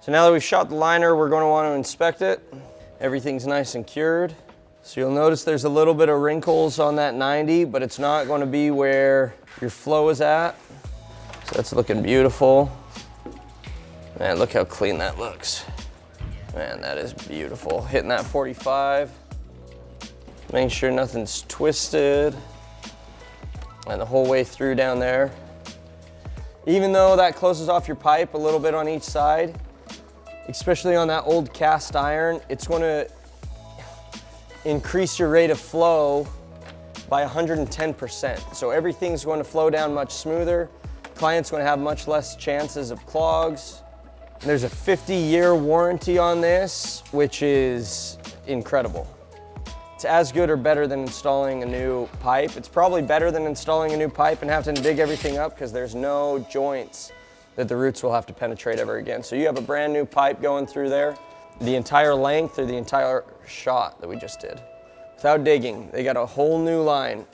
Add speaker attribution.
Speaker 1: So now that we've shot the liner, we're going to want to inspect it. Everything's nice and cured. So you'll notice there's a little bit of wrinkles on that 90, but it's not going to be where your flow is at. So that's looking beautiful. Man, look how clean that looks. Man, that is beautiful. Hitting that 45. Making sure nothing's twisted. And the whole way through down there. Even though that closes off your pipe a little bit on each side, especially on that old cast iron, it's going to increase your rate of flow by 110%. So everything's going to flow down much smoother. Client's going to have much less chances of clogs. There's a 50-year warranty on this, which is incredible. It's as good or better than installing a new pipe. It's probably better than installing a new pipe and having to dig everything up because there's no joints that the roots will have to penetrate ever again. So you have a brand new pipe going through there, the entire length or the entire shot that we just did. Without digging, they got a whole new line